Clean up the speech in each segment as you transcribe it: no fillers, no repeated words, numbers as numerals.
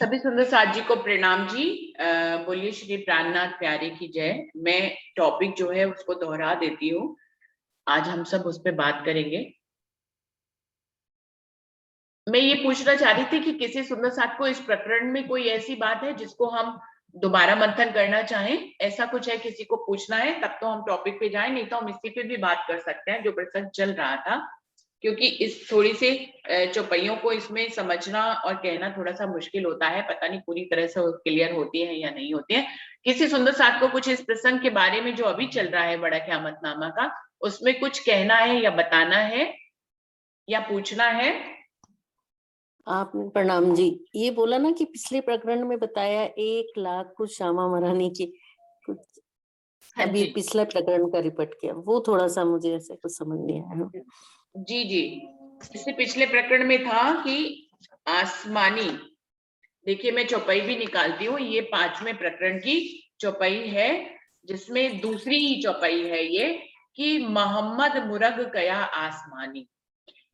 सभी सुंदर साथ जी को प्रणाम जी। बोलिए श्री प्राणनाथ प्यारे की जय। मैं टॉपिक जो है उसको दोहरा देती हूँ। आज हम सब उस पर बात करेंगे। मैं ये पूछना चाह रही थी कि किसी सुंदर साथ को इस प्रकरण में कोई ऐसी बात है जिसको हम दोबारा मंथन करना चाहें। ऐसा कुछ है, किसी को पूछना है तब तो हम टॉपिक पे जाएं, नहीं तो हम इसी पे भी बात कर सकते हैं जो प्रसंग चल रहा था। क्योंकि इस थोड़ी से चौपाइयों को इसमें समझना और कहना थोड़ा सा मुश्किल होता है। पता नहीं पूरी तरह से क्लियर होती है या नहीं होती है। किसी सुंदर साथ को कुछ इस प्रसंग के बारे में जो अभी चल रहा है बड़ा क़यामतनामा का, उसमें कुछ कहना है या बताना है या पूछना है? आपने प्रणाम जी, ये बोला ना कि पिछले प्रकरण में बताया 1 लाख कुछ श्यामा महारानी की कुछ, हाँ अभी जी पिछला प्रकरण का रिपीट किया, वो थोड़ा सा मुझे ऐसे कुछ समझ नहीं आया। जी जी। इससे पिछले प्रकरण में था कि आसमानी, देखिए मैं चौपाई भी निकालती हूँ। ये 5वें प्रकरण की चौपाई है, जिसमें दूसरी ही चौपाई है ये कि मोहम्मद मुरग कया आसमानी,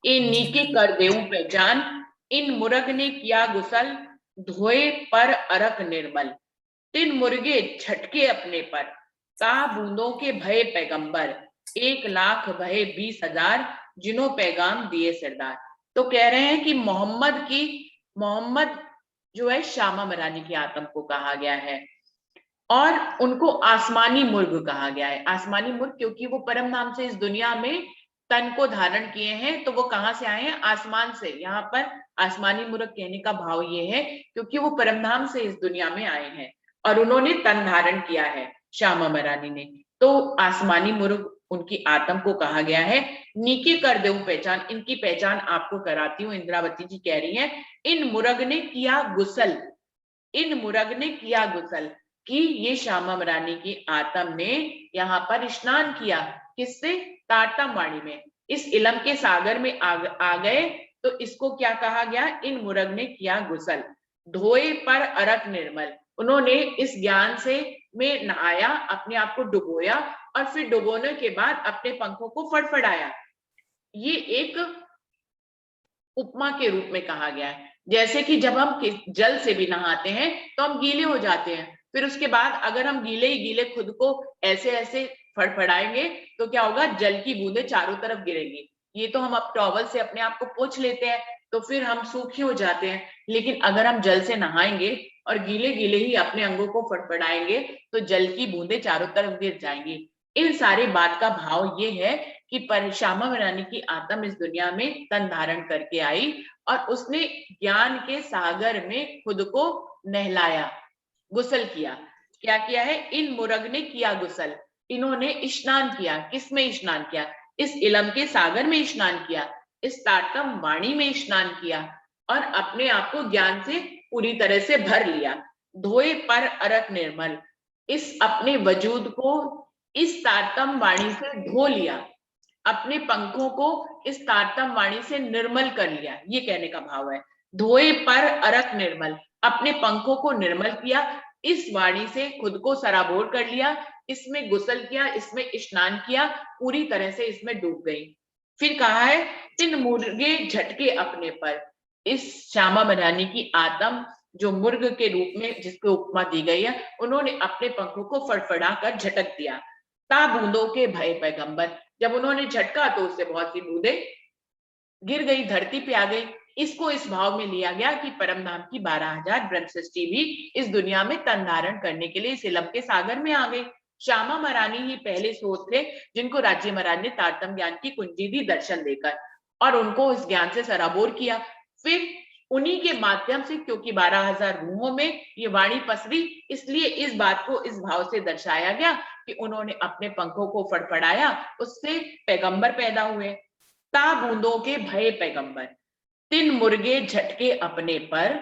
ए नीके कर देऊं पहचान, इन मुरग ने किया गुसल, धोए पर अरक निर्मल, तिन मुर्गे झटके अपने पर, का बूंदों के भय पैगंबर, 1 लाख भय 20,000, जिन्हों पैगाम दिए सरदार। तो कह रहे हैं कि मोहम्मद जो है श्यामा मरानी की आत्म को कहा गया है और उनको आसमानी मुर्ग कहा गया है। आसमानी मुर्ग क्योंकि वो परम नाम से इस दुनिया में तन को धारण किए हैं, तो वो कहां से आए हैं? आसमान से। यहाँ पर आसमानी मुर्ग कहने का भाव ये है क्योंकि वो परम नाम से इस दुनिया में आए हैं और उन्होंने तन धारण किया है श्यामा मरानी ने। तो आसमानी मुर्ग उनकी आत्म को कहा गया है। नीके कर दे पहचान, इनकी पहचान आपको कराती हूँ। इंद्रावती जी कह रही है इन मुर्ग ने किया गुसल, इन मुरग ने किया गुसल, कि ये श्यामा मरानी की आत्म ने यहाँ पर स्नान किया। किससे? तारतम वाणी में। इस इलम के सागर में आ गए तो इसको क्या कहा गया? इन मुरग ने किया गुसल, धोए पर अरक निर्मल, उन्होंने इस ज्ञान से में नहाया, अपने आप को डुबोया और फिर डुबोने के बाद अपने पंखों को फड़फड़ाया। ये एक उपमा के रूप में कहा गया है। जैसे कि जब हम जल से भी नहाते हैं तो हम गीले हो जाते हैं, फिर उसके बाद अगर हम गीले ही गीले खुद को ऐसे ऐसे फड़फड़ाएंगे तो क्या होगा? जल की बूंदें चारों तरफ गिरेंगी। ये तो हम अब टॉवल से अपने आप को पोंछ लेते हैं तो फिर हम सूखे हो जाते हैं, लेकिन अगर हम जल से नहाएंगे और गीले गीले ही अपने अंगों को फड़फड़ाएंगे तो जल की बूंदें चारों तरफ गिर जाएंगी। इन सारी बात का भाव ये है कि श्यामा मरानी की आत्म इस दुनिया में तन धारण करके आई और उसने ज्ञान के सागर में खुद को नहलाया, गुसल किया। क्या किया है? इन मुरग ने किया गुसल, इन्होंने स्नान किया। किसमें स्नान किया? इस इलम के सागर में स्नान किया, इस तारतम वाणी में स्नान किया और अपने आप को ज्ञान से पूरी तरह से भर लिया। धोए पर अरक निर्मल, इस अपने वजूद को इस तारतम वाणी से धो लिया, अपने पंखों को इस तारतम वाणी से निर्मल कर लिया। ये कहने का भाव है। धोए पर अरक निर्मल, अपने पंखों को निर्मल किया, इस वाणी से खुद को सराबोर कर लिया, इसमें गुसल किया, इसमें स्नान किया, पूरी तरह से इसमें डूब गई। फिर कहा है तिन मुर्गे झटके अपने पर, इस श्यामा मरानी की आत्म जो मुर्ग के रूप में जिसको उपमा दी गई है, उन्होंने अपने पंखों को फड़फड़ा कर झटक दिया। ता बूंदों के भय पैगंबर, जब उन्होंने झटका तो उससे बहुत सी बूंदें गिर गई, धरती पे आ गई। इसको इस भाव में लिया गया कि परम धाम की 12,000 ब्रह्म सृष्टि भी इस दुनिया में तन धारण करने के लिए इस इलम के सागर में आ गई। श्यामा मरानी ही पहले स्रोत थे जिनको राज्य महाराज ने तारतम ज्ञान की कुंजी दी दर्शन देकर और उनको इस ज्ञान से सराबोर किया। फिर उन्हीं के माध्यम से, क्योंकि 12,000 रूहों में ये वाणी पसरी, इसलिए इस बात को इस भाव से दर्शाया गया कि उन्होंने अपने पंखों को फड़फड़ाया, उससे पैगंबर पैदा हुए। ता बूंदों के भय पैगंबर, तिन मुर्गे झटके अपने पर,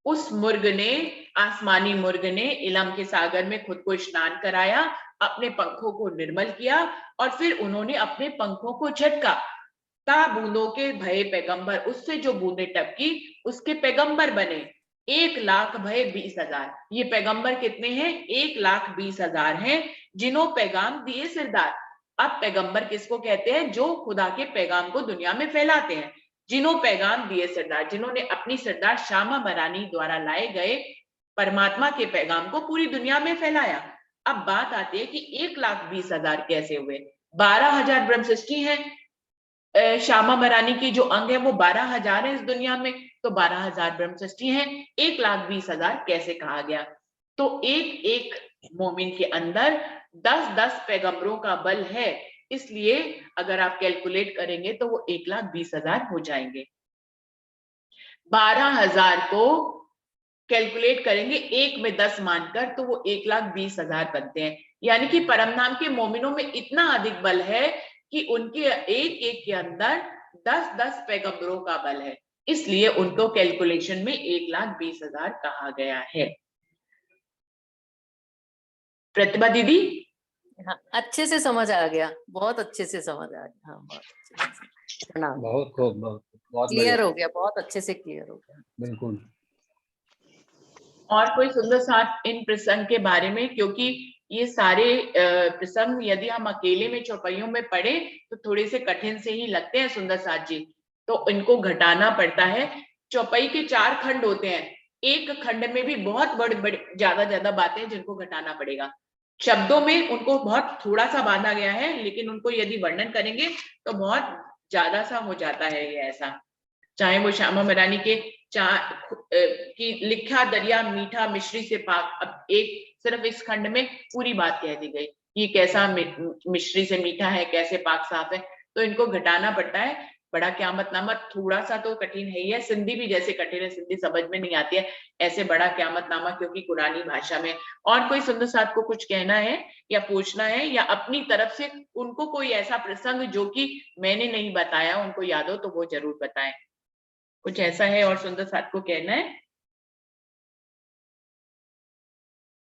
उस मुर्ग ने, आसमानी मुर्ग ने इलम के सागर में खुद को स्नान कराया, अपने पंखों को निर्मल किया और फिर उन्होंने अपने पंखों को झटका। ता बूंदों के भय पैगंबर, उससे जो बूंदे टपकी उसके पैगंबर बने। 1 लाख भय 20,000, ये पैगंबर कितने हैं? 1,20,000 हैं, जिन्हों पैगाम दिए सिरदार। अब पैगंबर किसको कहते हैं? जो खुदा के पैगाम को दुनिया में फैलाते हैं। जिन्हों पैगाम दिए सरदार, जिन्होंने अपनी सरदार श्यामा मरानी द्वारा लाए गए परमात्मा के पैगाम को पूरी दुनिया में फैलाया। अब बात आती है कि 1,20,000 कैसे हुए। 12,000 ब्रह्म सृष्टि है, श्यामा मरानी के जो अंग है वो 12,000 है इस दुनिया में, तो 12,000 ब्रह्म सृष्टि है, 1,20,000 कैसे कहा गया? तो एक एक मोमिन के अंदर 10-10 पैगंबरों का बल है, इसलिए अगर आप कैलकुलेट करेंगे तो वो 1,20,000 हो जाएंगे। 12,000 को कैलकुलेट करेंगे 1 में 10 मानकर तो वो 1,20,000 बनते हैं। यानी कि परम धाम के मोमिनों में इतना अधिक बल है कि उनके एक एक के अंदर 10-10 पैगंबरों का बल है, इसलिए उनको कैलकुलेशन में 1,20,000 कहा गया है। प्रतिभा दीदी, हाँ, अच्छे से समझ आ गया, बहुत अच्छे से समझ आ गया। हाँ, बहुत अच्छे से। प्रणाम। बहुत खूब, बहुत क्लियर हो गया, बहुत अच्छे से क्लियर हो गया। बिल्कुल। और कोई सुंदर साथ इन प्रसंग के बारे में, क्योंकि ये सारे प्रसंग यदि हम अकेले में चौपाइयों में पढ़े तो थोड़े से कठिन से ही लगते हैं सुंदर साथ जी, तो इनको घटाना पड़ता है। चौपाई के 4 खंड होते हैं, एक खंड में भी बहुत बड़ी ज्यादा बातें जिनको घटाना पड़ेगा। शब्दों में उनको बहुत थोड़ा सा बांधा गया है, लेकिन उनको यदि वर्णन करेंगे तो बहुत ज्यादा सा हो जाता है ये ऐसा। चाहे वो श्यामा मरानी के कि लिखा दरिया मीठा मिश्री से पाक, अब एक सिर्फ इस खंड में पूरी बात कह दी गई कि कैसा मिश्री से मीठा है, कैसे पाक साफ है, तो इनको घटाना पड़ता है। बड़ा क्यामत नामा थोड़ा सा तो कठिन है ही है, सिंधी भी जैसे कठिन है, सिंधी समझ में नहीं आती है, ऐसे बड़ा क्यामत नामा क्योंकि कुरानी भाषा में। और कोई सुंदर साथ को कुछ कहना है या पूछना है, या अपनी तरफ से उनको कोई ऐसा प्रसंग जो कि मैंने नहीं बताया उनको याद हो तो वो जरूर बताएं। कुछ ऐसा है और सुंदर साथ को कहना है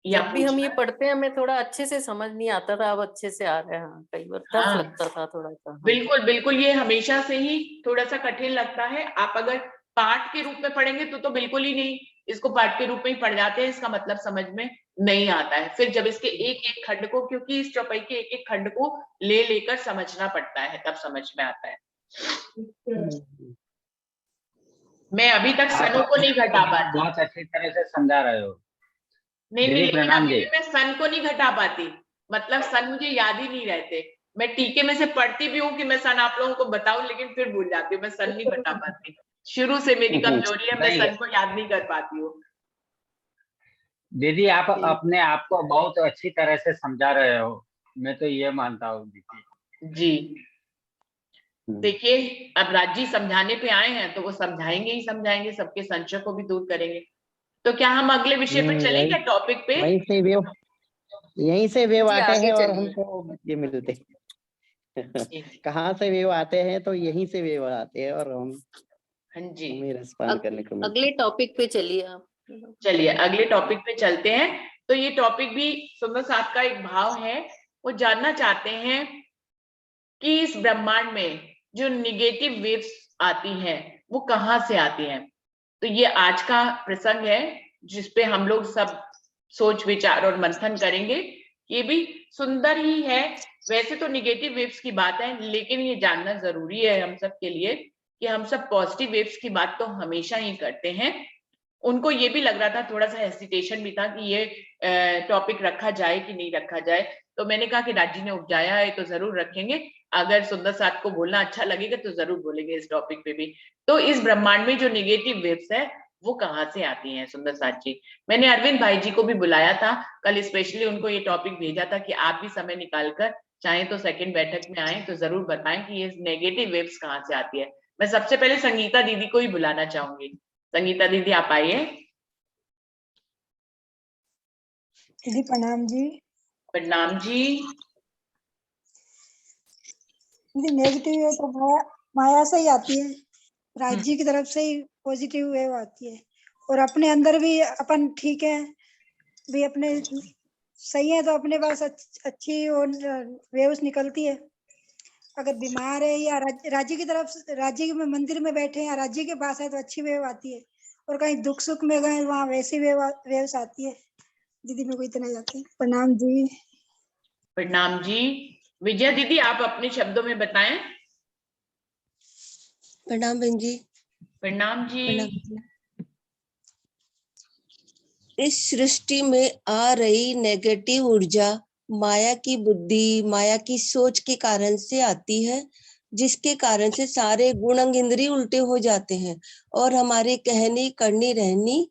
या जब भी हम ये पढ़ते हैं हमें थोड़ा अच्छे से समझ नहीं आता था, अब अच्छे से आ रहा है। हाँ, कई बार टफ लगता था थोड़ा सा। हाँ। बिल्कुल बिल्कुल, ये हमेशा से ही थोड़ा सा कठिन लगता है। आप अगर पाठ के रूप में पढ़ेंगे तो बिल्कुल ही नहीं, इसको पाठ के रूप में ही पढ़ जाते हैं, इसका मतलब समझ में नहीं आता है। फिर जब इसके एक एक खंड को, क्योंकि इस चौपाई के एक एक खंड को ले लेकर समझना पड़ता है, तब समझ में आता है। मैं अभी तक सनों को नहीं घटा पाती, बहुत अच्छी तरह से समझा रहे हो। नहीं, लेकिन प्रणाम अभी जी। भी मैं सन को नहीं घटा पाती, मतलब सन मुझे याद ही नहीं रहते। मैं टीके में से पढ़ती भी हूँ कि मैं सन आप लोगों को बताऊं, लेकिन फिर भूल जाती हूँ, मैं सन नहीं घटा पाती। शुरू से मेरी कमजोरी है, मैं सन को याद नहीं कर पाती हूँ। दीदी आप अपने आप को बहुत अच्छी तरह से समझा रहे हो, मैं तो ये मानता हूँ दीदी जी। देखिए, अब राजी समझाने पे आए हैं तो वो समझाएंगे ही समझाएंगे, सबके संशय को भी दूर करेंगे। तो क्या हम अगले विषय पर चलेंगे, टॉपिक पे? यहीं से वेव आते आगे हैं और चलिए। हमको ये मिलते कहाँ से वेव आते हैं, तो यहीं से वेव आते हैं और हम हाँ जी, हमें रिस्पॉन्ड करने को मिलता है। अगले टॉपिक पे चलिए आप। चलिए अगले टॉपिक पे चलते हैं। तो ये टॉपिक भी सुंदर साथ का एक भाव है, वो जानना चाहते हैं कि इस ब्रह्मांड में जो निगेटिव वेव्स आती हैं वो कहाँ से आती हैं। तो ये आज का प्रसंग है जिसपे हम लोग सब सोच विचार और मंथन करेंगे। ये भी सुंदर ही है। वैसे तो निगेटिव वेव्स की बात है, लेकिन ये जानना जरूरी है हम सब के लिए कि हम सब पॉजिटिव वेव्स की बात तो हमेशा ही करते हैं। उनको ये भी लग रहा था, थोड़ा सा हेसिटेशन भी था कि ये टॉपिक रखा जाए कि नहीं रखा जाए, तो मैंने कहा कि राजी ने उपजाया है तो जरूर रखेंगे। अगर सुंदर साथ को बोलना अच्छा लगेगा तो जरूर बोलेंगे इस टॉपिक पे भी। तो इस ब्रह्मांड में जो निगेटिव वेव्स है वो कहाँ से आती हैं सुंदर साथ जी? मैंने अरविंद भाई जी को भी बुलाया था कल, स्पेशली उनको ये टॉपिक भेजा था कि आप भी समय निकालकर चाहे तो सेकंड बैठक में आए तो जरूर बताएं कि ये नेगेटिव वेव्स कहाँ से आती है। मैं सबसे पहले संगीता दीदी को ही बुलाना चाहूंगी। संगीता दीदी आप आइए। दीदी प्रणाम जी। प्रणाम जी। दीदी नेगेटिव वेव तो माया से ही आती है, राज्य की तरफ से ही पॉजिटिव वेव आती है, और अपने अंदर भी अपन ठीक है भी, अपने सही है तो अपने पास अच्छी वेव्स निकलती है। अगर बीमार है या राज्य की तरफ, राज्य में मंदिर में बैठे हैं या राज्य के पास है तो अच्छी वेव आती है, और कहीं दुख सुख में गए वहां वैसी वेव्स आती है। दीदी मेरे को इतना ही आती है। प्रणाम जी। प्रणाम जी। विजया दीदी आप अपने शब्दों में बताएं। प्रणाम बहन जी। प्रणाम जी। प्रणाम। इस सृष्टि में आ रही नेगेटिव ऊर्जा माया की बुद्धि, माया की सोच के कारण से आती है, जिसके कारण से सारे गुण अंग इंद्रिय उल्टे हो जाते हैं और हमारे कहनी करनी रहनी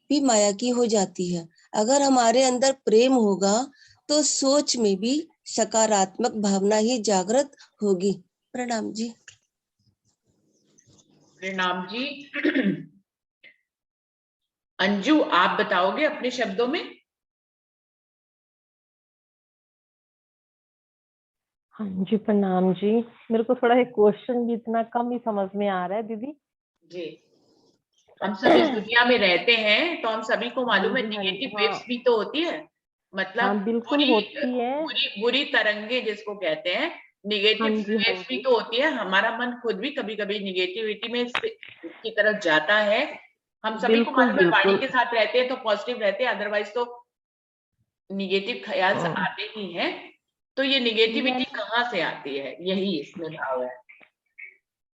भी माया की हो जाती है। अगर हमारे अंदर प्रेम होगा तो सोच में भी सकारात्मक भावना ही जागृत होगी। प्रणाम जी। प्रणाम जी। अंजू, आप बताओगे अपने शब्दों में? हाँ जी, प्रणाम जी। मेरे को थोड़ा एक क्वेश्चन भी इतना कम ही समझ में आ रहा है दीदी। जी, हम सब इस दुनिया में रहते हैं तो हम सभी को मालूम है हाँ जी, हाँ जी, निगेटिव हाँ। वेव्स भी तो होती है। मतलब हाँ बिल्कुल बुरी होती है। बुरी बुरी तरंगे जिसको कहते हैं, हाँ निगेटिव जी, हाँ वेव्स भी जी, तो होती है। हमारा मन खुद भी कभी कभी निगेटिविटी में की तरफ जाता है। हम सभी को बिल्कुल मालूम है वाणी बिल्कुल। के साथ रहते हैं तो पॉजिटिव रहते हैं, अदरवाइज तो निगेटिव ख्याल हाँ, आते ही हैं। तो ये निगेटिविटी मैं कहाँ से आती है, यही इसमें भाव है।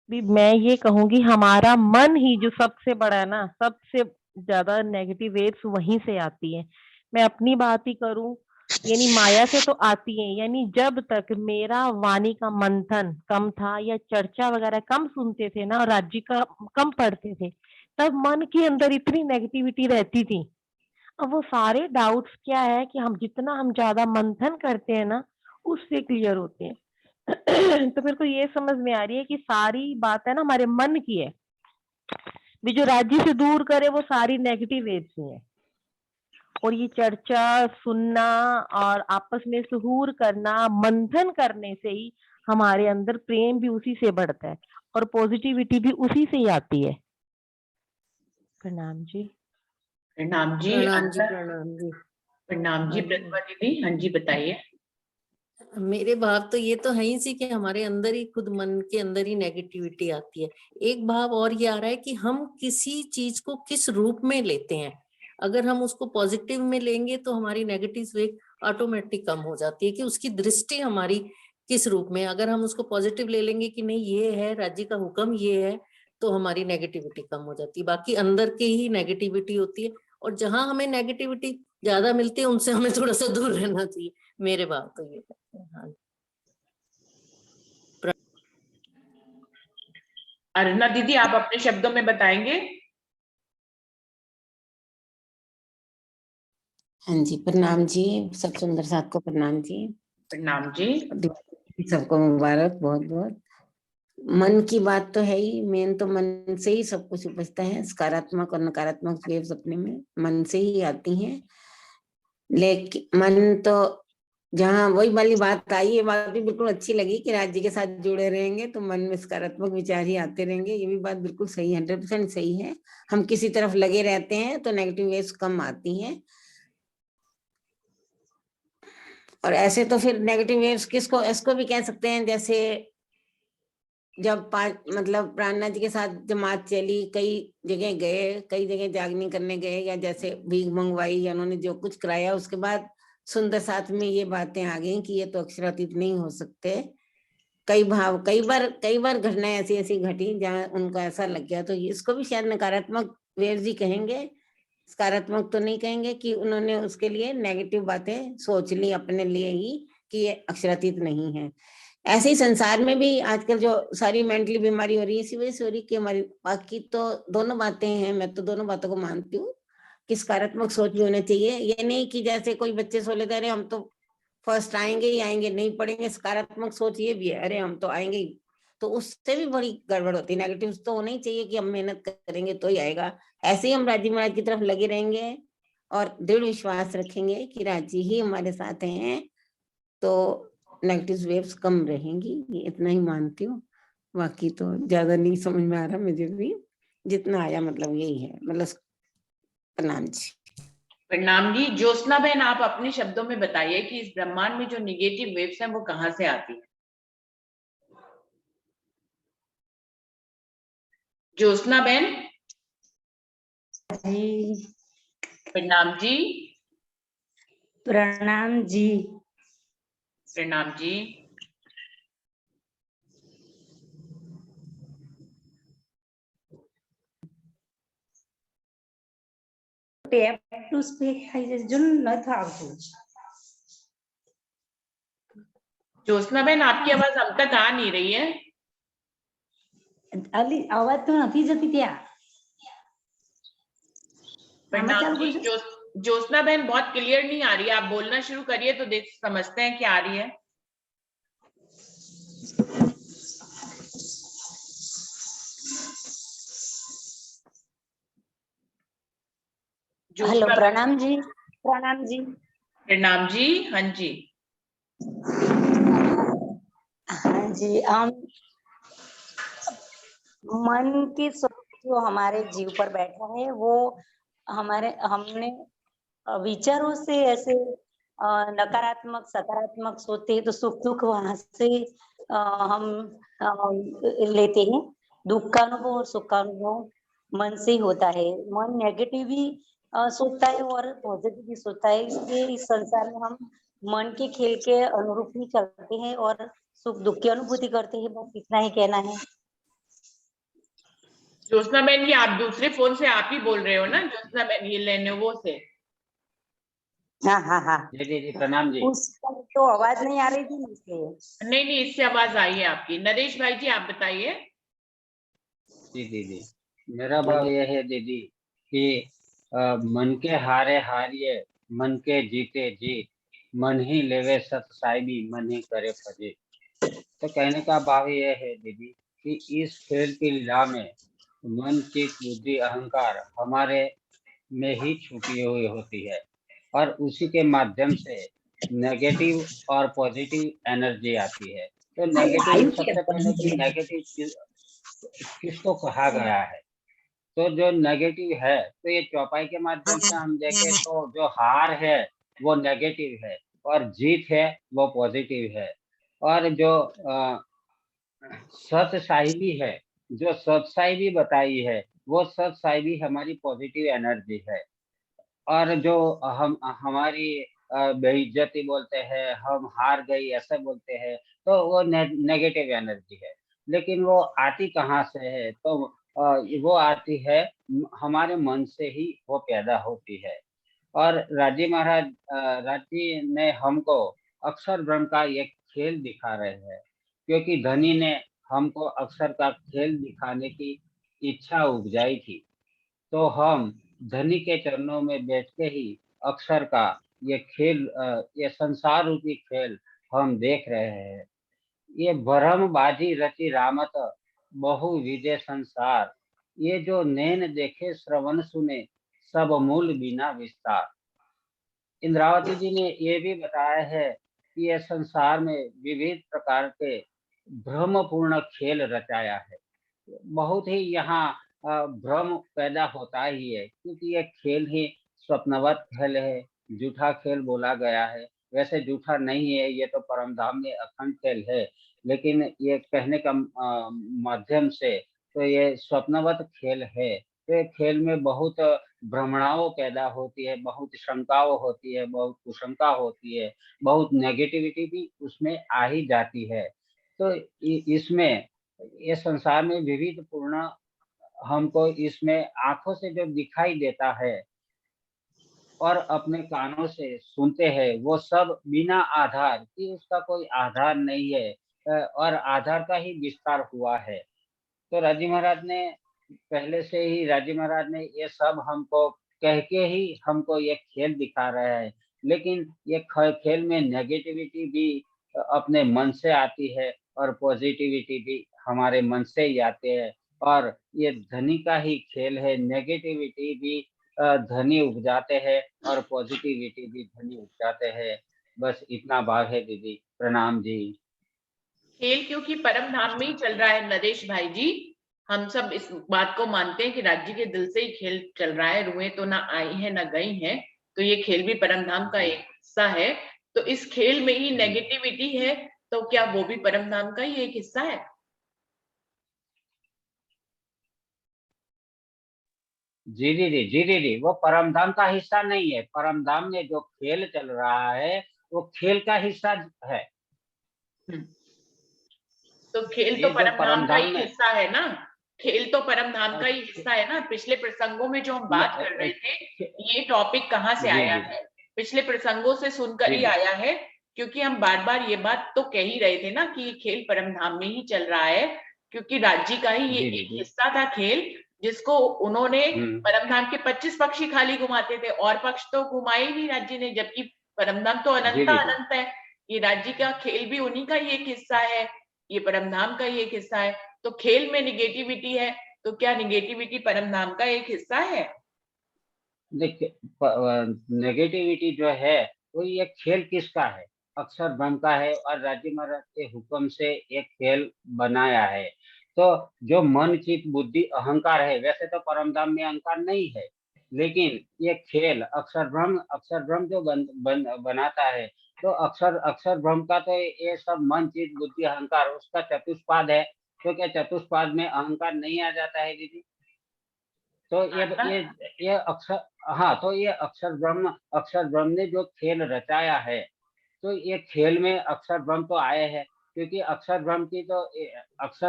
मैं ये कहूंगी हमारा मन ही जो सबसे बड़ा है ना, सबसे ज्यादा नेगेटिव वेव्स वहीं से आती है। मैं अपनी बात ही करूं, यानी माया से तो आती है, यानी जब तक मेरा वाणी का मंथन कम था या चर्चा वगैरह कम सुनते थे ना और राज्य का कम पढ़ते थे, तब मन के अंदर इतनी नेगेटिविटी रहती थी। अब वो सारे डाउट्स क्या है कि हम ज्यादा मंथन करते हैं ना, उससे क्लियर होते हैं। तो मेरे को ये समझ में आ रही है कि सारी बात है ना हमारे मन की है। भी जो राज्य से दूर करे वो सारी नेगेटिव वेव्स ही है। और ये चर्चा सुनना और आपस में सुहूर करना, मंथन करने से ही हमारे अंदर प्रेम भी उसी से बढ़ता है और पॉजिटिविटी भी उसी से ही आती है। प्रणाम जी। प्रणाम जी। प्रणाम जी, अंदर प्रणाम जी। प्रणाम जी। हाँ जी, प्रतिभा दीदी, हाँ जी बताइए। मेरे भाव तो ये तो है ही सी कि हमारे अंदर ही खुद मन के अंदर ही नेगेटिविटी आती है। एक भाव और ये आ रहा है कि हम किसी चीज को किस रूप में लेते हैं। अगर हम उसको पॉजिटिव में लेंगे तो हमारी नेगेटिव वेव ऑटोमेटिक कम हो जाती है, कि उसकी दृष्टि हमारी किस रूप में। अगर हम उसको पॉजिटिव ले लेंगे कि नहीं ये है राज्य का हुक्म ये है, तो हमारी नेगेटिविटी कम हो जाती है। बाकी अंदर की ही नेगेटिविटी होती है, और जहां हमें नेगेटिविटी ज्यादा मिलती है उनसे हमें थोड़ा सा दूर रहना चाहिए। मेरे भाव तो ये कहते हैं। हाँ। अरुणा दीदी, आप अपने शब्दों में बताएंगे? हाँ जी, प्रणाम जी। सब सुंदर साथ को प्रणाम जी। प्रणाम जी। सबको मुबारक बहुत बहुत। मन की बात तो है ही, मेन तो मन से ही सब कुछ उपजता है। सकारात्मक और नकारात्मक वेव्स अपने में मन से ही आती हैं। लेकिन मन तो जहाँ वही वाली बात आई, ये बात भी बिल्कुल अच्छी लगी कि राज्य के साथ जुड़े रहेंगे तो मन में सकारात्मक विचार ही आते रहेंगे। ये भी बात बिल्कुल सही है, 100% सही है। हम किसी तरफ लगे रहते हैं तो नेगेटिव वेव्स कम आती हैं। और ऐसे तो फिर नेगेटिव वेव्स किसको इसको भी कह सकते हैं, जैसे जब मतलब प्राणनाथ जी के साथ जमात चली, कई जगह गए, कई जगह जागनी करने गए, या जैसे भीख मंगवाई या उन्होंने जो कुछ कराया, उसके बाद सुंदर साथ में ये बातें आ गई कि ये तो अक्षरातीत नहीं हो सकते। कई बार घटनाएं ऐसी ऐसी घटी जहाँ उनको ऐसा लग गया, तो इसको भी शायद नकारात्मक वेव्स ही कहेंगे, सकारात्मक तो नहीं कहेंगे कि उन्होंने उसके लिए नेगेटिव बातें सोच ली अपने लिए ही कि ये अक्षरातीत नहीं है। ऐसे ही संसार में भी आजकल जो सारी मेंटली बीमारी हो रही है इसी वजह से हो रही कि हमारी, बाकी तो दोनों बातें हैं, मैं तो दोनों बातों को मानती हूँ कि सकारात्मक सोच भी होनी चाहिए। ये नहीं कि जैसे कोई बच्चे सोच रहे हम तो फर्स्ट आएंगे ही आएंगे, नहीं पढ़ेंगे, सकारात्मक सोच ये भी है अरे हम तो आएंगे ही, तो उससे भी बड़ी गड़बड़ होती है। नेगेटिव तो होना ही चाहिए कि हम मेहनत करेंगे तो ही आएगा। ऐसे ही हम राजी महाराज की तरफ लगे रहेंगे और दृढ़ विश्वास रखेंगे कि राजी ही हमारे साथ हैं, तो नेगेटिव वेव्स कम रहेंगी। ये इतना ही मानती हूँ, बाकी तो ज्यादा नहीं समझ में आ रहा मुझे भी, जितना आया मतलब यही है। मतलब प्रणाम जी। प्रणाम जी। ज्योत्सना बहन, आप अपने शब्दों में बताइए कि इस ब्रह्मांड में जो निगेटिव वेव्स हैं वो कहाँ से आती है? ज्योत्सना बहन। जी। प्रणाम जी। प्रणाम जी। प्रणाम जी। ટેપ ટુ સ્પીક થઈ જશે નથી આવતું. ज्योत्सना बहन, आपकी आवाज अब तक आ नहीं रही है। અલી અવાજ તો નથી જતી ત્યાં. આમાં ચાલુ प्रणाम जी। કરજો. ज्योत्सना बहन बहुत क्लियर नहीं आ रही है, आप बोलना शुरू करिए तो देख समझते हैं कि आ रही है। हेलो, ज्योत्सना प्रणाम जी. प्रणाम जी. प्रणाम जी। हाँ जी। हाँ जी, हम मन की सोच जो हमारे जीव पर बैठा है वो हमने विचारों से ऐसे नकारात्मक सकारात्मक सोचते हैं तो सुख दुख वहां से हम लेते हैं। दुख का अनुभव और सुख का अनुभव मन से ही होता है। मन नेगेटिव भी सोचता है और पॉजिटिव भी सोचता है, इसलिए इस संसार में हम मन के खेल के अनुरूप ही चलते हैं और सुख दुख की अनुभूति करते हैं। बस इतना ही कहना है। ज्योत्सना बहन, ये आप दूसरे फोन से आप ही बोल रहे हो ना ज्योत्सना बहन, ये लेनोवो से? हाँ हाँ हाँ, जी जी जी, प्रणाम जी। उस पर तो आवाज नहीं आ रही थी ना, इसलिए। नहीं नहीं, इससे आवाज आई है आपकी। नरेश भाई जी, आप बताइए। जी दीदी, मेरा भाव यह है दीदी कि मन के हारे हारिए, मन के जीते जीत, मन ही लेवे सत साहिबी, मन ही करे फजीत। तो कहने का भाव यह है दीदी कि इस खेल की लीला में मन, चित्त, बुद्धि, अहंकार हमारे में ही छुपी हुई होती है और उसी के माध्यम से नेगेटिव और पॉजिटिव एनर्जी आती है। तो नेगेटिव, सबसे पहले कि नेगेटिव किसको कहा गया है? तो जो नेगेटिव है, तो ये चौपाई के माध्यम से हम देखें तो जो हार है वो नेगेटिव है और जीत है वो पॉजिटिव है। और जो सत साहिबी है, जो सत साहिबी बताई है, वो सत साहिबी हमारी पॉजिटिव एनर्जी है। और जो हम हमारी बेइज्जती बोलते हैं, हम हार गई ऐसे बोलते हैं, तो वो नेगेटिव एनर्जी है। लेकिन वो आती कहाँ से है? तो वो आती है हमारे मन से ही, वो पैदा होती है। और राजी महाराज, राजी ने हमको अक्षर ब्रह्म का एक खेल दिखा रहे हैं, क्योंकि धनी ने हमको अक्षर का खेल दिखाने की इच्छा उपजाई थी। तो हम धनी के चरणों में बैठ के ही अक्षर का ये खेल, ये संसार रूपी खेल हम देख रहे हैं। ये भरमबाजी रची रामत, बहु विजय संसार, ये जो नैन देखे श्रवण सुने, सब मूल बिना विस्तार। इंद्रावती जी ने ये भी बताया है कि ये संसार में विविध प्रकार के भ्रमपूर्ण खेल रचाया है। बहुत ही यहाँ भ्रम पैदा होता ही है, क्योंकि ये खेल ही स्वप्नवत खेल है, जूठा खेल बोला गया है। वैसे जूठा नहीं है, ये तो परम धाम में अखंड खेल है, लेकिन ये कहने का माध्यम से तो ये स्वप्नवत खेल है। तो ये खेल में बहुत भ्रमणाओं पैदा होती है, बहुत शंकाओं होती है, बहुत कुशंका होती है, बहुत नेगेटिविटी भी उसमें आ ही जाती है। तो इसमें, ये संसार में विविध पूर्ण हमको इसमें आंखों से जो दिखाई देता है और अपने कानों से सुनते हैं, वो सब बिना आधार कि उसका कोई आधार नहीं है और आधार का ही विस्तार हुआ है। तो राजी महाराज ने पहले से ही, राजी महाराज ने ये सब हमको कह के ही हमको ये खेल दिखा रहा है। लेकिन ये खेल में नेगेटिविटी भी अपने मन से आती है और पॉजिटिविटी भी हमारे मन से ही आते हैं। और ये धनी का ही खेल है, नेगेटिविटी भी धनी उपजाते हैं और पॉजिटिविटी भी धनी उपजाते हैं। बस इतना भाव है दीदी। प्रणाम जी। खेल क्योंकि परम धाम में ही चल रहा है नरेश भाई जी, हम सब इस बात को मानते हैं कि राज्य के दिल से ही खेल चल रहा है। रुएं तो ना आई है ना गई है, तो ये खेल भी परम धाम का एक हिस्सा है। तो इस खेल में ही नेगेटिविटी है, तो क्या वो भी परम धाम का ही एक हिस्सा है? जी दीदी, जी दीदी, वो परमधाम का हिस्सा नहीं है। परमधाम में जो खेल चल रहा है वो खेल का हिस्सा है। तो खेल ये तो जो परम धाम का परमधाम ही में, हिस्सा है ना, खेल तो परम धाम का ही हिस्सा है ना। पिछले प्रसंगों में जो हम बात कर रहे थे, ये टॉपिक कहाँ से जी, आया जी। है? पिछले प्रसंगों से सुनकर जी, ही जी। आया है, क्योंकि हम बार बार ये बात तो कह ही रहे थे ना कि ये खेल परम धाम में ही चल रहा है, क्योंकि राज्य का ही ये जी, जी, एक जी। हिस्सा था खेल, जिसको उन्होंने परम धाम के 25 पक्षी खाली घुमाते थे, और पक्ष तो घुमाए ही नहीं राज्य ने, जबकि परम धाम तो जी, अनंता जी, जी। अनंत है। ये राज्य का खेल भी उन्हीं का ही एक हिस्सा है, ये परम धाम का ही एक हिस्सा है। तो खेल में निगेटिविटी है, तो क्या निगेटिविटी परम धाम का एक हिस्सा है? देखिए, नेगेटिविटी जो है वो ये खेल किसका है? अक्षर ब्रह्म का है, और राज्य महाराज के हुक्म से एक खेल बनाया है। तो जो मन, चित्त, बुद्धि, अहंकार है, वैसे तो परमधाम में अहंकार नहीं है, लेकिन ये खेल अक्षर ब्रह्म जो बनाता है, तो अक्षर अक्षर ब्रह्म का तो ये सब मन, चित्त, बुद्धि, अहंकार उसका चतुष्पाद है। तो क्या चतुष्पाद में अहंकार नहीं आ जाता है दीदी? तो ये अक्षर, हाँ, तो ये अक्षर ब्रह्म ने जो खेल रचाया है, तो ये खेल में अक्षर ब्रह्म तो आए हैं, क्योंकि अक्षर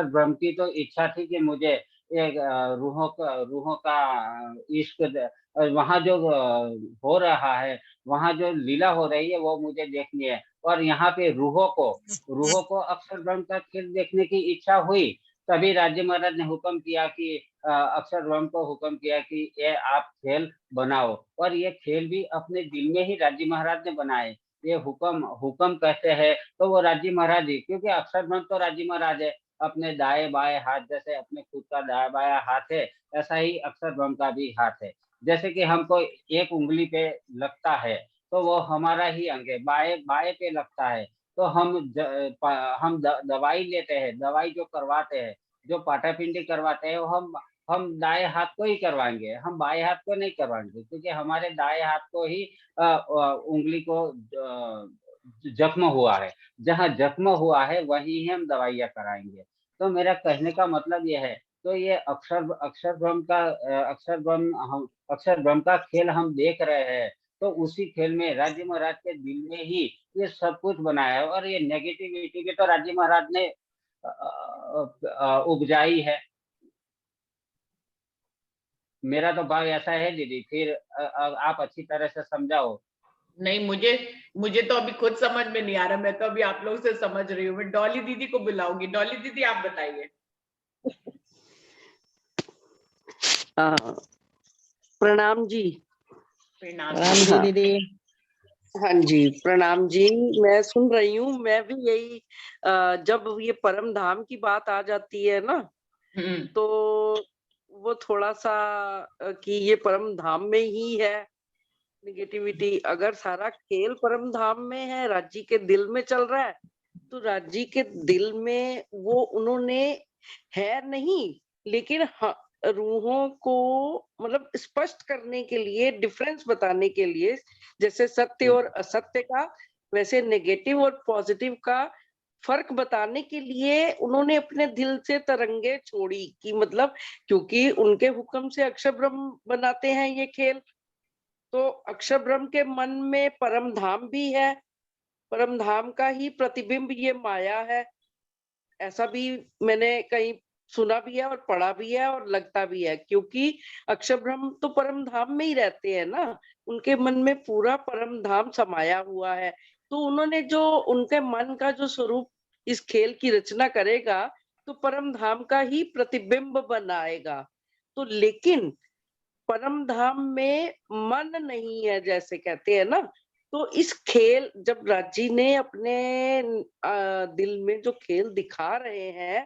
ब्रह्म की तो इच्छा थी कि मुझे एक रूहों का इश्क, वहाँ जो हो रहा है, वहाँ जो लीला हो रही है वो मुझे देखनी है। और यहाँ पे रूहों को अक्षर ब्रह्म का खेल देखने की इच्छा हुई, तभी राज्य महाराज ने हुक्म किया कि अक्षर ब्रह्म को हुक्म किया कि ये आप खेल बनाओ। और ये खेल भी अपने दिल में ही राज्य महाराज ने बनाए। ये हुक्म हुक्म कहते हैं तो वो राज्य महाराज ही, क्योंकि अक्षर ब्रह्म तो राज्य महाराज है। अपने दाएं बाएं हाथ, जैसे अपने खुद का दाएं बायां हाथ है, ऐसा ही अक्षर ब्रह्म का भी हाथ है। जैसे कि हमको एक उंगली पे लगता है तो वो हमारा ही अंग है, बाएं बाएं पे लगता है तो हम दवाई लेते हैं, दवाई जो करवाते हैं, जो पाटापिंडी करवाते हैं, वो हम दाएं हाथ को ही करवाएंगे, हम बाएं हाथ को नहीं करवाएंगे, क्योंकि हमारे दाएं हाथ को ही उंगली को जख्म हुआ है। जहाँ जख्म हुआ है वहीं हम दवाइयाँ कराएंगे। तो मेरा कहने का मतलब ये है, तो ये अक्षर ब्रह्म का खेल हम देख रहे हैं, तो उसी खेल में राज्य महाराज के दिल में ही ये सब कुछ बनाया है। और ये नेगेटिविटी भी तो राज्य महाराज ने उपजाई है। मेरा तो भाव ऐसा है दीदी, फिर आप अच्छी तरह से समझाओ। नहीं, मुझे तो अभी खुद समझ में नहीं आ रहा, मैं तो अभी आप लोग से समझ रही हूँ। मैं डॉली दीदी को बुलाऊंगी। डॉली दीदी, आप बताइए। प्रणाम जी। प्रणाम राम जी दीदी। हाँ जी, प्रणाम जी। मैं सुन रही हूँ, मैं भी यही जब ये परम धाम की बात आ जाती है ना, तो वो थोड़ा सा कि ये परम धाम में ही है निगेटिविटी। अगर सारा खेल परम धाम में है, राज्य के दिल में चल रहा है, तो राज्य के दिल में वो उन्होंने है नहीं, लेकिन रूहों को मतलब स्पष्ट करने के लिए, डिफरेंस बताने के लिए, जैसे सत्य और असत्य का, वैसे नेगेटिव और पॉजिटिव का फर्क बताने के लिए उन्होंने अपने दिल से तरंगे छोड़ी कि मतलब, क्योंकि उनके हुक्म से अक्षर ब्रह्म बनाते हैं ये खेल, तो अक्षर ब्रह्म के मन में परम धाम भी है, परम धाम का ही प्रतिबिंब ये माया है। ऐसा भी मैंने कहीं सुना भी है और पढ़ा भी है और लगता भी है, क्योंकि अक्षर ब्रह्म तो परम धाम में ही रहते हैं ना, उनके मन में पूरा परम धाम समाया हुआ है। तो उन्होंने जो उनके मन का जो स्वरूप इस खेल की रचना करेगा, तो परम धाम का ही प्रतिबिंब बनाएगा। तो लेकिन परम धाम में मन नहीं है, जैसे कहते हैं ना, तो इस खेल जब राजी ने अपने दिल में जो खेल दिखा रहे हैं,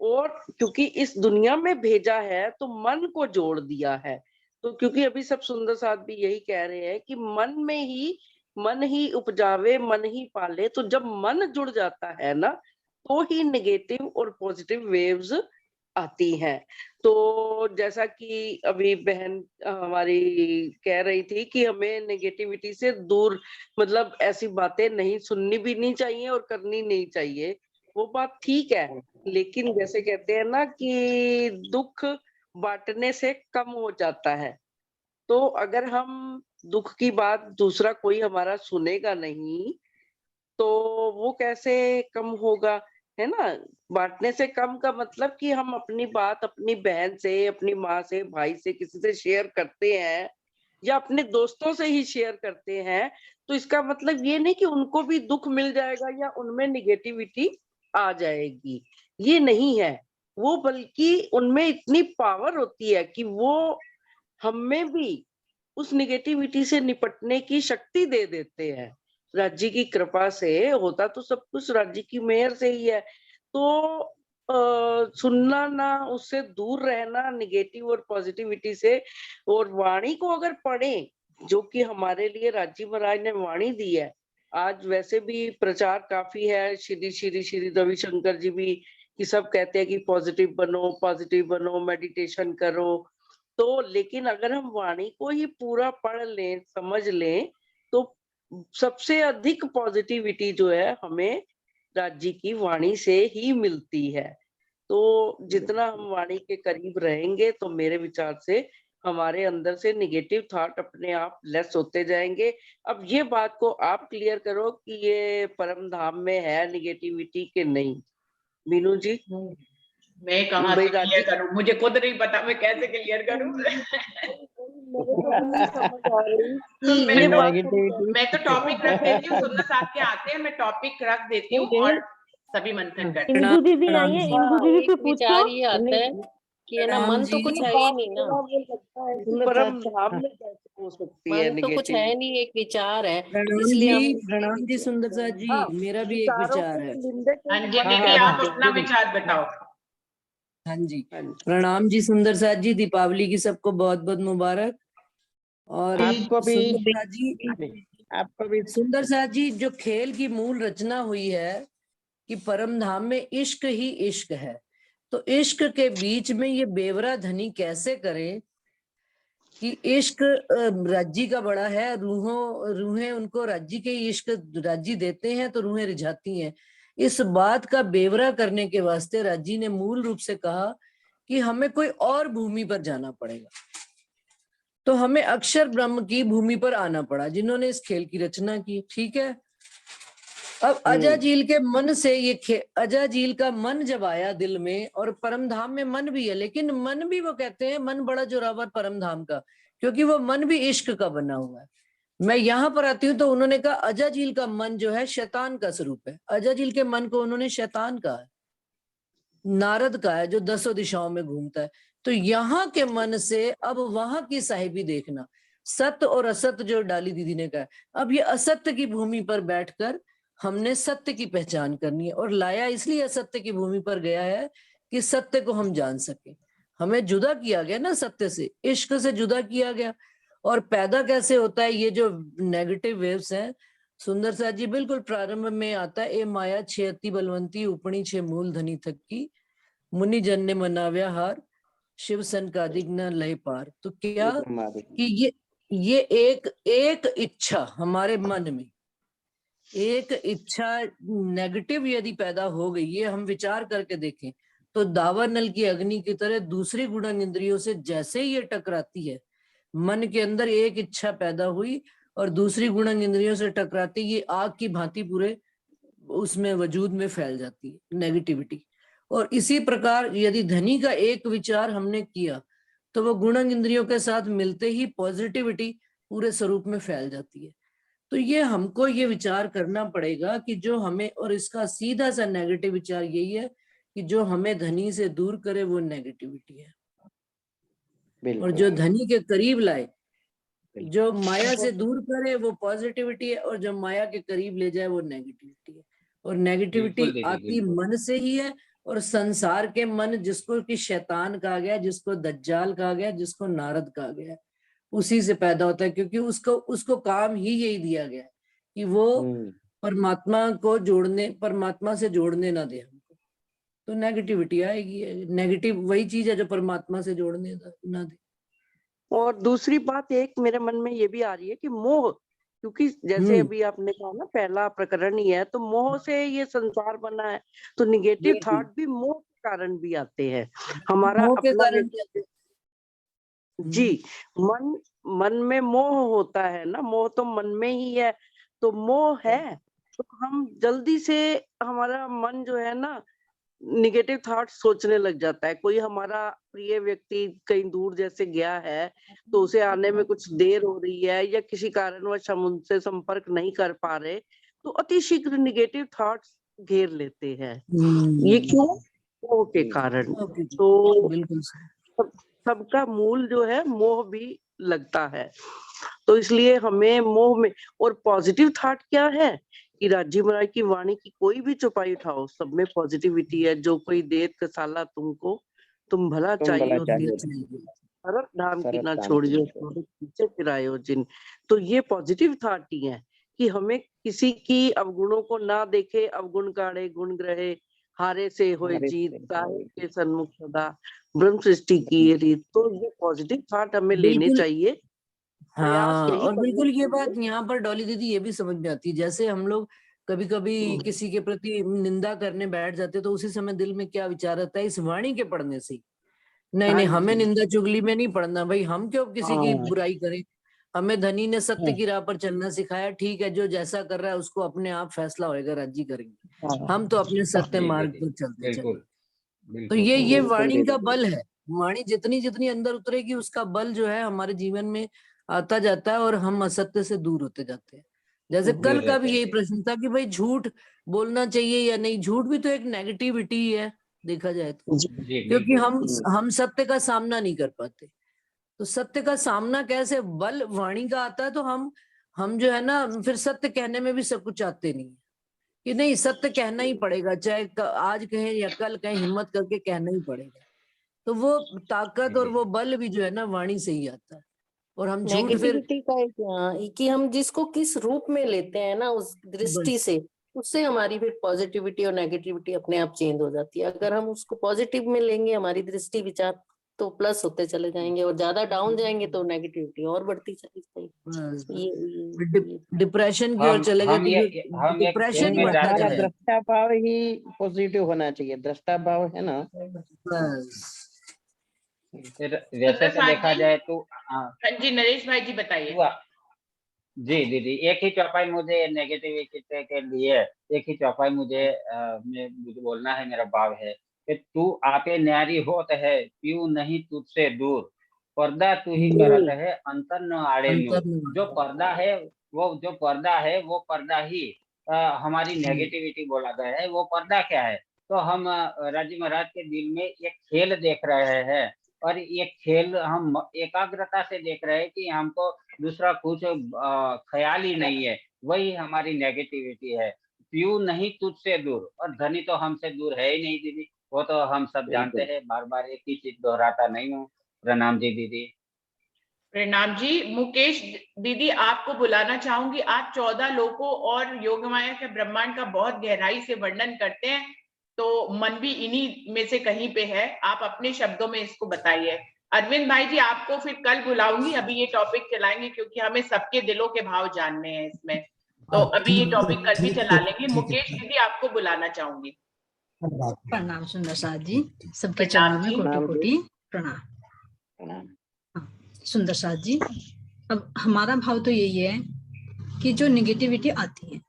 और क्योंकि इस दुनिया में भेजा है तो मन को जोड़ दिया है, तो क्योंकि अभी सब सुंदर साथ भी यही कह रहे हैं कि मन ही उपजावे, मन ही पाले। तो जब मन जुड़ जाता है ना, तो ही नेगेटिव और पॉजिटिव वेव्स आती हैं। तो जैसा कि अभी बहन हमारी कह रही थी कि हमें नेगेटिविटी से दूर, मतलब ऐसी बातें नहीं सुननी भी नहीं चाहिए और करनी नहीं चाहिए, वो बात ठीक है। लेकिन जैसे कहते हैं ना कि दुख बांटने से कम हो जाता है, तो अगर हम दुख की बात दूसरा कोई हमारा सुनेगा नहीं, तो वो कैसे कम होगा। है ना। बांटने से कम का मतलब कि हम अपनी बात अपनी बहन से, अपनी माँ से, भाई से, किसी से शेयर करते हैं या अपने दोस्तों से ही शेयर करते हैं, तो इसका मतलब ये नहीं कि उनको भी दुख मिल जाएगा या उनमें निगेटिविटी आ जाएगी, ये नहीं है वो, बल्कि उनमें इतनी पावर होती है कि वो हमें भी उस निगेटिविटी से निपटने की शक्ति दे देते हैं। राज्य की कृपा से होता तो सब कुछ राज्य की मेहर से ही है। तो सुनना ना, उससे दूर रहना निगेटिव और पॉजिटिविटी से, और वाणी को अगर पढ़े, जो कि हमारे लिए राज्य महाराज ने वाणी दी है। आज वैसे भी प्रचार काफी है, श्री श्री श्री रविशंकर जी भी, कि सब कहते हैं कि पॉजिटिव बनो, मेडिटेशन करो। तो लेकिन अगर हम वाणी को ही पूरा पढ़ लें, समझ लें, तो सबसे अधिक पॉजिटिविटी जो है हमें राज्य की वाणी से ही मिलती है। तो जितना हम वाणी के करीब रहेंगे, तो मेरे विचार से हमारे अंदर से निगेटिव थॉट अपने आप लेस होते जाएंगे। अब ये बात को आप क्लियर करो कि ये परम धाम में है निगेटिविटी के नहीं, मीनू जी। मैं कहाँ से क्लियर करूं, मुझे खुद नहीं पता मैं कैसे क्लियर करूं। मैं तो टॉपिक रख देती हूँ, सुंदर साथ के आते हैं, मैं टॉपिक रख देती हूँ और सभी मंथन करते हैं। इंदु दीदी आई है, इंदु दीदी से पूछो। विचार ये आता है कि है ना, मन तो कुछ है ही नहीं ना, परम धाम में कैसे हो सकती है मन तो कुछ है नहीं, एक विचार है। प्रणाम जी सुंदर साथ जी, मेरा भी एक विचार है। हाँ जी दीदी, आप अपना विचार बताओ। हाँ जी, प्रणाम जी सुंदर साथ जी, दीपावली की सबको बहुत बहुत मुबारक। और आपको भी, सुंदर साथ जी, जो खेल की मूल रचना हुई है कि परम धाम में इश्क ही इश्क है, तो इश्क के बीच में ये बेवरा धनी कैसे करें कि इश्क राज्य का बड़ा है, रूहें उनको राज्य के इश्क राज्य देते हैं तो रूहें रिझाती हैं। इस बात का बेवरा करने के वास्ते राज्य ने मूल रूप से कहा कि हमें कोई और भूमि पर जाना पड़ेगा। तो हमें अक्षर ब्रह्म की भूमि पर आना पड़ा, जिन्होंने इस खेल की रचना की। ठीक है, अब अजाजील के मन से ये अजाजील का मन जब आया दिल में, और परम धाम में मन भी है, लेकिन मन भी वो कहते हैं मन बड़ा जोरावर परम धाम का, क्योंकि वो मन भी इश्क का बना हुआ है। मैं यहाँ पर आती हूँ तो उन्होंने कहा अजाजील का मन जो है शैतान का स्वरूप है। अजाजील के मन को उन्होंने शैतान कहा है, नारद का है जो 10 दिशाओं में घूमता है। तो यहाँ के मन से अब वहां की साहिबी देखना, सत्य और असत्य जो डाली दीदी ने कहा, अब ये असत्य की भूमि पर बैठकर हमने सत्य की पहचान करनी है। और लाया इसलिए असत्य की भूमि पर गया है कि सत्य को हम जान सके। हमें जुदा किया गया ना सत्य से, इश्क से जुदा किया गया। और पैदा कैसे होता है ये जो नेगेटिव वेव्स हैं, सुंदर साथ जी बिल्कुल प्रारंभ में आता है, ए माया छे अति बलवंती, उपनी छे मूल धनी थक्की, मुनि जन ने मनाव्या हार, शिव सन का दिग्न लय पार। तो क्या कि ये एक इच्छा हमारे मन में, एक इच्छा नेगेटिव यदि पैदा हो गई, ये हम विचार करके देखें तो दावानल की अग्नि की तरह दूसरी गुणन इंद्रियों से जैसे ही ये टकराती है, मन के अंदर एक इच्छा पैदा हुई और दूसरी गुणन इंद्रियों से टकराती, ये आग की भांति पूरे उसमें वजूद में फैल जाती है नेगेटिविटी। और इसी प्रकार यदि धनी का एक विचार हमने किया तो वो गुणन इंद्रियों के साथ मिलते ही पॉजिटिविटी पूरे स्वरूप में फैल जाती है। तो ये हमको ये विचार करना पड़ेगा कि जो हमें, और इसका सीधा सा नेगेटिव विचार यही है कि जो हमें धनी से दूर करे वो नेगेटिविटी है, और जो धनी के करीब लाए, जो माया से दूर करे वो पॉजिटिविटी है, और जो माया के करीब ले जाए वो नेगेटिविटी है। और नेगेटिविटी आती मन से ही है, और संसार के मन, जिसको कि शैतान कहा गया, जिसको दज्जाल कहा गया, जिसको नारद कहा गया, उसी से पैदा होता है। क्योंकि उसको काम ही यही दिया गया है कि वो परमात्मा को जोड़ने, परमात्मा से जोड़ने ना दे हमको, तो नेगेटिविटी आएगी। नेगेटिव वही चीज है जो परमात्मा से जोड़ने ना दे। और दूसरी बात एक मेरे मन में ये भी आ रही है कि मोह, क्योंकि जैसे अभी आपने कहा ना पहला प्रकरण ही है, तो मोह से ये संसार बना है, तो निगेटिव थॉट भी मोह के कारण भी आते हैं। हमारा अपना जी मन में मोह होता है ना, मोह तो मन में ही है, तो मोह है तो हम जल्दी से, हमारा मन जो है ना निगेटिव थॉट सोचने लग जाता है। कोई हमारा प्रिय व्यक्ति कहीं दूर जैसे गया है तो उसे आने में कुछ देर हो रही है या किसी कारणवश हम उनसे संपर्क नहीं कर पा रहे, तो अति शीघ्र निगेटिव थॉट्स घेर लेते हैं। ये क्यों? मोह के कारण। तो बिल्कुल सबका मूल जो है मोह भी लगता है। तो इसलिए हमें मोह में, और पॉजिटिव थॉट क्या है कि राजी महाराज की वाणी की कोई भी चौपाई उठाओ, सब में पॉजिटिविटी है। जो कोई देत कसाला तुमको, तुम भला चाहिए सरत धाम की ना छोड़ियो, पीछे फिरायो जिन। तो ये पॉजिटिव थॉट ही है कि हमें किसी की अवगुणों को ना देखे, अवगुण काढ़े गुण ग्रहे, हारे से होए जीत, ताहे के सन्मुख सदा ब्रह्म सृष्टि की ये रीत। तो ये पॉजिटिव थॉट हमें लेने चाहिए। हाँ, और बिल्कुल ये बात यहाँ पर डॉली दीदी ये भी समझ में आती है। जैसे हम लोग कभी कभी किसी के प्रति निंदा करने बैठ जाते तो उसी समय दिल में क्या विचार आता है, इस वाणी के पढ़ने से नहीं नहीं हमें निंदा चुगली में नहीं पढ़ना भाई, हम क्यों किसी की बुराई करें। हमें धनी ने सत्य की राह पर चलना सिखाया, ठीक है, जो जैसा कर रहा है उसको अपने आप फैसला होएगा, राज्य करेंगे, हम तो अपने सत्य मार्ग पर चलते चले। तो ये वाणी का बल है। वाणी जितनी जितनी अंदर उतरेगी उसका बल जो है हमारे जीवन में आता जाता है और हम असत्य से दूर होते जाते हैं। जैसे कल का भी यही प्रश्न था कि भाई झूठ बोलना चाहिए या नहीं। झूठ भी तो एक नेगेटिविटी है देखा जाए तो, क्योंकि हम सत्य का सामना नहीं कर पाते। तो सत्य का सामना कैसे, बल वाणी का आता है। तो हम जो है ना फिर सत्य कहने में भी सब कुछ आते नहीं कि नहीं सत्य कहना ही पड़ेगा, चाहे आज कहें या कल कहें, हिम्मत करके कहना ही पड़ेगा। तो वो ताकत और वो बल भी जो है ना वाणी से ही आता है। और हम झूठ फिर नेगेटिविटी का कि हम जिसको किस रूप में लेते हैं ना उस दृष्टि से, उससे हमारी फिर पॉजिटिविटी और नेगेटिविटी अपने आप चेंज हो जाती है। अगर हम उसको पॉजिटिव में लेंगे, हमारी दृष्टि विचार तो प्लस होते चले जाएंगे, और ज्यादा डाउन जाएंगे तो नेगेटिविटी और बढ़ती चली जाएगी। डिप्रेशन की ओर चले गए तो डिप्रेशन हमारा दृष्टा भाव ही पॉजिटिव होना चाहिए। दृष्टा भाव है ना, वैसे तो देखा जाए तो जी नरेश भाई जी बताइए। जी दीदी, एक ही चौपाई मुझे नेगेटिविटी के लिए, एक ही चौपाई मुझे बोलना है। मेरा भाव है कि तू आपे न्यारी होत है, पीऊ नहीं तुझसे दूर, पर्दा तू ही करत है, अंतर न आड़े नूर। जो पर्दा है वो पर्दा ही हमारी नेगेटिविटी बोला गया है। वो पर्दा क्या है? तो हम राजी महाराज के दिल में एक खेल देख रहे हैं, और ये खेल हम एकाग्रता से देख रहे हैं कि हमको दूसरा कुछ ख्याल ही नहीं है। वही हमारी नेगेटिविटी है। पीऊ नहीं तुझसे दूर, और धनी तो हमसे दूर है ही नहीं दीदी, वो तो हम सब जानते हैं। बार बार एक ही चीज दोहराता नहीं हूँ। प्रणाम जी दीदी। प्रणाम जी। मुकेश दीदी आपको बुलाना चाहूंगी। आप 14 लोकों और योगमाया के ब्रह्मांड का बहुत गहराई से वर्णन करते हैं, तो मन भी इन्हीं में से कहीं पे है। आप अपने शब्दों में इसको बताइए। अरविंद भाई जी आपको फिर कल बुलाऊंगी, अभी ये टॉपिक चलाएंगे क्योंकि हमें सबके दिलों के भाव जानने हैं इसमें, तो अभी ये टॉपिक कल भी चला लेंगे। मुकेश दीदी आपको बुलाना चाहूंगी। प्रणाम सुंदर साथ जी, सबके चरणों में कोटि कोटि प्रणाम। सुंदर साथ जी, अब हमारा भाव तो यही है कि जो निगेटिविटी आती है,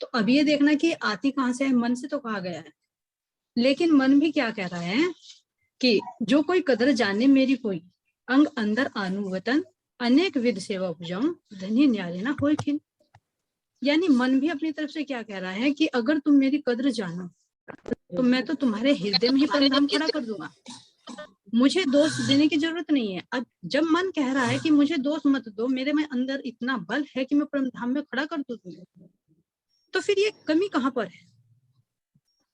तो अब ये देखना कि आती कहाँ से है। मन से तो कहा गया है, लेकिन मन भी क्या कह रहा है कि जो कोई कदर जाने मेरी कोई, अंग अंदर अनुवतन, अनेक विध सेवा उपजाऊं, धन्य न्यारे ना होए खिन। यानी मन भी अपनी तरफ से क्या कह रहा है कि अगर तुम मेरी कदर जानो तो मैं तो तुम्हारे हृदय में ही परम खड़ा कर दूंगा। मुझे दोष देने की जरूरत नहीं है। अब जब मन कह रहा है कि मुझे दोष मत दो, मेरे में अंदर इतना बल है कि मैं परम धाम में खड़ा कर दूं तुम्हें, तो फिर ये कमी कहाँ पर है?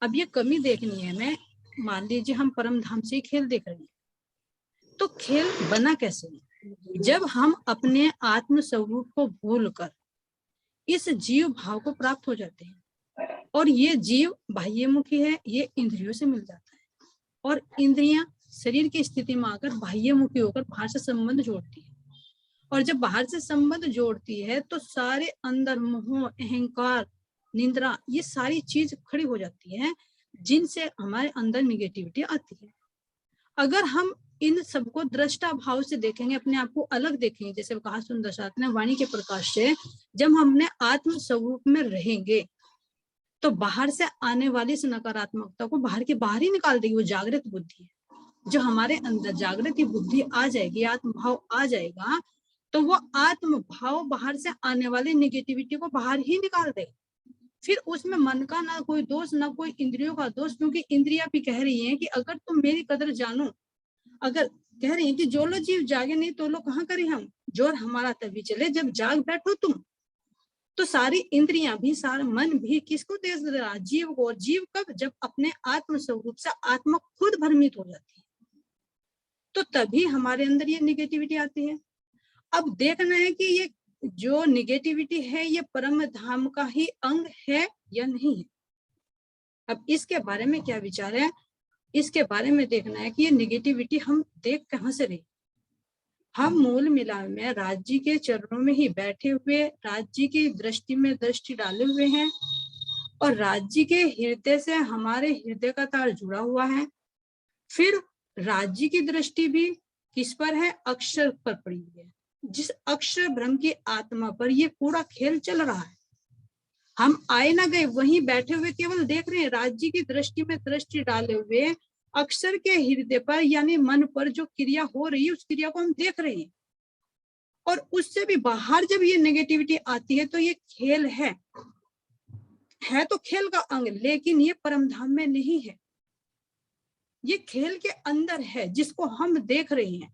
अब ये कमी देखनी है। मैं मान लीजिए हम परम धाम से खेल देख रहे हैं, तो खेल बना कैसे? जब हम अपने आत्म स्वरूप को भूलकर इस जीव भाव को प्राप्त हो जाते हैं, और ये जीव बाह्यमुखी है, ये इंद्रियों से मिल जाता है, और इंद्रियां शरीर की स्थिति में आकर बाह्यमुखी होकर बाहर से संबंध जोड़ती है। और जब बाहर से संबंध जोड़ती है तो सारे अंदर मोह, अहंकार, निंद्रा, ये सारी चीज खड़ी हो जाती है, जिनसे हमारे अंदर निगेटिविटी आती है। अगर हम इन सबको दृष्टा भाव से देखेंगे, अपने आप को अलग देखेंगे, जैसे कहा सुंदर साथ ने वाणी के प्रकाश से, जब हम अपने आत्म स्वरूप में रहेंगे तो बाहर से आने वाली इस नकारात्मकता को बाहर के बाहर ही निकाल देगी। वो जागृत बुद्धि है। जो हमारे अंदर जागृत बुद्धि आ जाएगी, आत्मभाव आ जाएगा, तो वो आत्मभाव बाहर से आने वाली नेगेटिविटी को बाहर ही निकाल देगा। फिर उसमें मन का ना कोई दोष, ना कोई इंद्रियों का दोष, क्योंकि इंद्रियां भी कह रही हैं कि अगर तुम मेरी कदर जानो, अगर कह रही हैं कि जो लो जीव जागे नहीं तो लो कहाँ करें हम, जोर हमारा तभी चले जब जाग बैठो तुम। तो सारी इंद्रियां भी, सारा मन भी किसको देश दे रहा? जीव को। और जीव कब? जब अपने आत्म स्वरूप से आत्मा खुद भ्रमित हो जाती है, तो तभी हमारे अंदर ये निगेटिविटी आती है। अब देखना है कि ये जो निगेटिविटी है ये परम धाम का ही अंग है या नहीं है। अब इसके बारे में क्या विचार है, इसके बारे में देखना है कि ये निगेटिविटी हम देख कहाँ से रही। हम मूल मिलान में राज्य के चरणों में ही बैठे हुए राज्य की दृष्टि में दृष्टि डाले हुए हैं, और राज्य के हृदय से हमारे हृदय का तार जुड़ा हुआ है। फिर राज्य की दृष्टि भी किस पर है? अक्षर पर पड़ी हुई है। जिस अक्षर ब्रह्म की आत्मा पर ये पूरा खेल चल रहा है। हम आए ना गए, वहीं बैठे हुए केवल देख रहे हैं। राज्य की दृष्टि में दृष्टि डाले हुए अक्षर के हृदय पर यानी मन पर जो क्रिया हो रही है, उस क्रिया को हम देख रहे हैं। और उससे भी बाहर जब ये नेगेटिविटी आती है तो ये खेल है तो खेल का अंग, लेकिन ये परमधाम में नहीं है। ये खेल के अंदर है जिसको हम देख रहे हैं।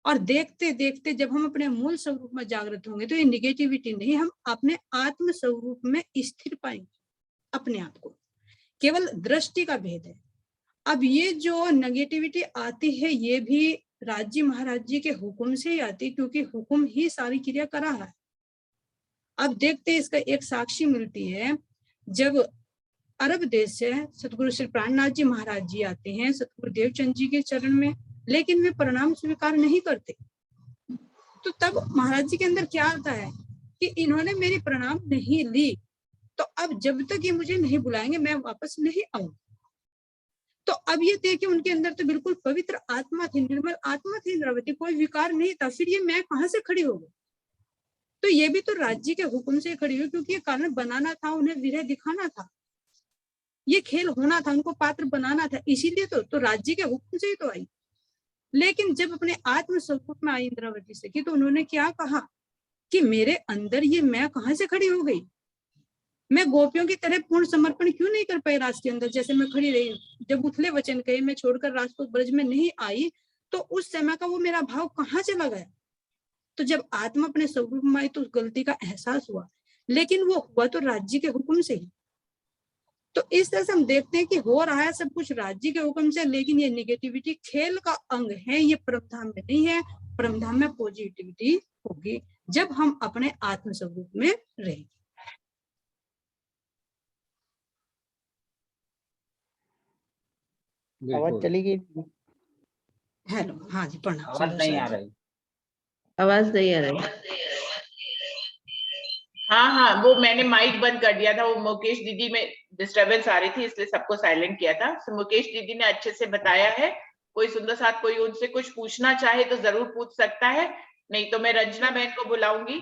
और देखते देखते जब हम अपने मूल स्वरूप में जागृत होंगे तो ये निगेटिविटी नहीं, हम अपने आत्म स्वरूप में स्थिर पाएंगे अपने आप को। केवल दृष्टि का भेद है। अब ये जो नेगेटिविटी आती है ये भी राज्य महाराज जी के हुक्म से ही आती है, क्योंकि हुक्म ही सारी क्रिया करा है। अब देखते हैं, इसका एक साक्षी मिलती है। जब अरब देश से सतगुरु श्री प्राणनाथ जी महाराज जी आते हैं सतगुरु देवचंद जी के चरण में, लेकिन वे प्रणाम स्वीकार नहीं करते। तो तब महाराज जी के अंदर क्या आता है कि इन्होंने मेरी प्रणाम नहीं ली, तो अब जब तक ये मुझे नहीं बुलाएंगे मैं वापस नहीं आऊंगा। तो अब ये देखिए उनके अंदर तो बिल्कुल पवित्र आत्मा थी, निर्मल आत्मा थी, इंद्रावती, कोई विकार नहीं था। फिर ये मैं कहाँ से खड़ी हो गई? तो ये भी तो राज्य के हुक्म से खड़ी हुई, क्योंकि ये कारण बनाना था, उन्हें विरह दिखाना था, ये खेल होना था, उनको पात्र बनाना था, इसीलिए तो राज्य के हुक्म से ही तो आई। लेकिन जब अपने आत्म स्वरूप में आई इंद्रावती से की, तो उन्होंने क्या कहा कि मेरे अंदर ये मैं कहाँ से खड़ी हो गई? मैं गोपियों की तरह पूर्ण समर्पण क्यों नहीं कर पाई राज के अंदर जैसे मैं खड़ी रही? जब उथले वचन कहे मैं छोड़कर राजपूत ब्रज में नहीं आई, तो उस समय का वो मेरा भाव कहाँ चला गया? तो जब आत्मा अपने स्वरूप में आई तो उस गलती का एहसास हुआ, लेकिन वो हुआ तो राज्य के हुक्म से ही। तो इस तरह से हम देखते हैं कि हो रहा है सब कुछ राज्य के हुक्म से, लेकिन ये निगेटिविटी खेल का अंग है, ये परमधाम में नहीं है। परमधाम में पॉजिटिविटी होगी जब हम अपने आत्म स्वरूप में रहेंगे। आवाज चली गई। हेलो, हाँ जी, प्रणाम। आवाज नहीं आ रही। आवाज नहीं आ रही। हाँ, वो मैंने माइक बंद कर दिया था, वो मुकेश दीदी में डिस्टरबेंस आ रही थी इसलिए सबको साइलेंट किया था। तो मुकेश दीदी ने अच्छे से बताया है। कोई सुंदर साथ कोई उनसे कुछ पूछना चाहे तो जरूर पूछ सकता है, नहीं तो मैं रंजना बहन को बुलाऊंगी।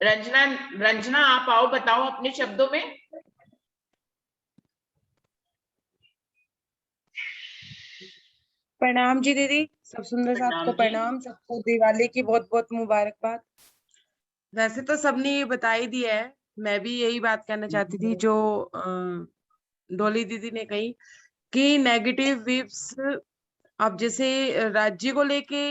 रंजना आप आओ, बताओ अपने शब्दों में। प्रणाम जी दीदी, सब सुंदर साथ को प्रणाम, सबको दिवाली की बहुत बहुत मुबारकबाद। वैसे तो सबने ये बता ही दिया है, मैं भी यही बात कहना चाहती थी जो डोली दीदी ने कही कि नेगेटिव वेव्स अब जैसे राज्य को लेके